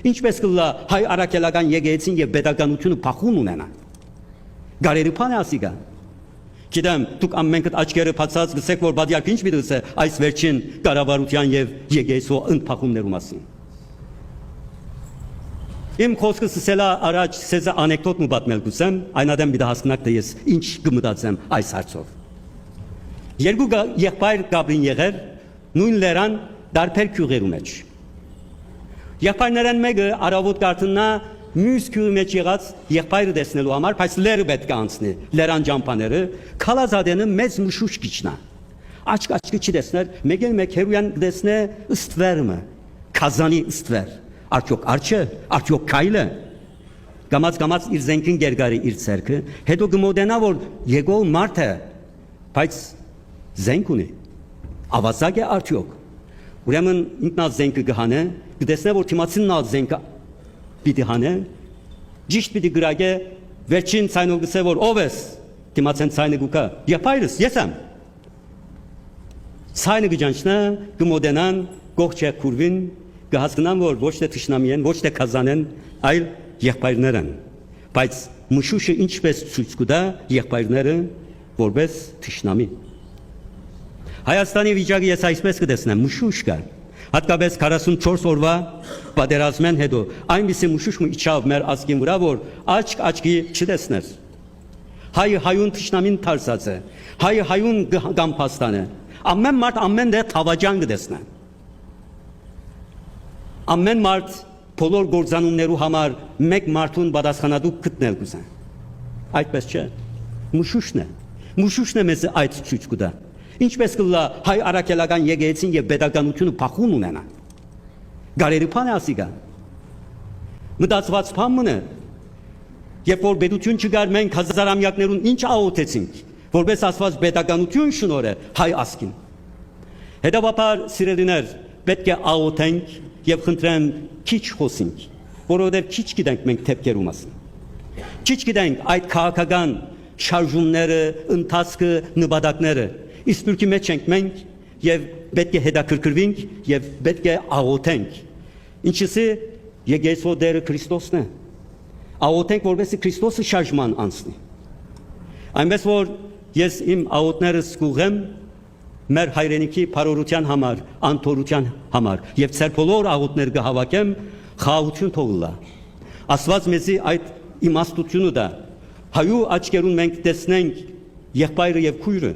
Ինչպես կլա հայ առաքելական եկեղեցին եւ pedagogiությունը փախուն ունենա։ Գարերի փանը ասիգա։ Գիտեմ, դուք ամենքդ աչքերը բացած գսեք, որ բادیակ ինչ պիտի ասե այս վերջին կառավարության եւ եկեղեցու ընդփախումներու մասին։ Իմ խոսքը սելա առաջ սեզա անեկդոտ մու պատմել գուսեմ, այնադեմ պիտի հասկանաք թե ես ինչ կմտածեմ այս հարցով։ Երկու եղբայր Գաբրին եղեր նույն լերան դարբեր քյուղերու մեջ։ Եղբայրներն մեկը արավոտ կարտնա մյուս քյուղի մեջ եղած եղբայրը տեսնելու համար, բայց լերը պետք է անցնի, լերան ջամփաները, քալազադենը մեծ մշուշ գիչնա։ Աչք-աչքը չի տեսներ, մեկ հերոյան տեսնե ըստվերմը, քազանի ըստվեր, արդյոք արջը, արդյոք քայլը։ Գամած իր զենքին գերգարի իր ցերքը, հետո գմոդենա որ եկող մարդ է, բայց զենք ունի։ Ավազակ է արդյոք։ Ուրեմն ինքնա զենքը գհանե, կտեսնե որ թիմացին նա զենքը պիտի հանե, ճիշտ պիտի գրագե, վերջին ցայնով գսե որ ով ես, թիմացեն ցայնը գուկա, եղբայրս, ես եմ։ Ցայնը գջանչնա, գմոդենան, գողջե քուրվին, կհասկանան որ ոչ թե թշնամի են, ոչ թե քազան են, այլ եղբայրներ են։ Բայց մշուշը ինչպես ցույց կտա եղբայրները որպես թշնամի։ Հայաստանի վիճակը ես այսպես կտեսնեմ, մշուշ կա։ Հատկապես 44 օրվա պատերազմեն հետո այնպիսի մշուշ իջավ մեր ազգին վրա, որ աչքի չտեսներ։ Հայը հայուն թշնամին թարսած է, հայը հայուն գամփաստան է։ Ամեն մարդ ամեն դե թավաջան կտեսնա։ Ամեն մարդ բոլոր գործանուններու համար մեկ մարդուն պատասխանատու գտնել կուզեն։ Այդպես չէ։ Մշուշն է մեզ այդ ցույց կտա։ Ինչպես կլա հայ առաքելական եկեղեցին եւ pedagogiությունը փախուն ունենա։ Գարերի փանը ասիգա։ Մտածված փամը, երբ որ պետություն չկար, մենք հազարամյակներուն ինչ աղոթեցինք, որպես ասված pedagogiություն շնորհը հայ ազգին։ Հետևաբար սիրելիներ, պետք է աղոթենք եւ խնդրեմ քիչ խոսենք, որովհետեւ քիչ գիտենք մենք թեփքերու մասին։ Քիչ գիտենք այդ քաղաքական շարժումները, ընթացքը, նպատակները։ Իսկ բուրքի մեջ ենք մենք եւ պետք է հետաքրքրվենք եւ պետք է աղոթենք։ Ինչիսի եկեղեցու դերը Քրիստոսն է։ Աղոթենք որովհետեւ Քրիստոսը շարժման անցնի։ Այնպես որ ես իմ աղոթներս կուղեմ մեր հայրենիքի բարօրության համար, անթորության համար եւ ծեր բոլոր աղոթներ կհավաքեմ խաղաղություն թողլա։ Աստված մեզի այդ իմաստությունը դա հայու աչքերուն մենք տեսնենք եղբայրը եւ քույրը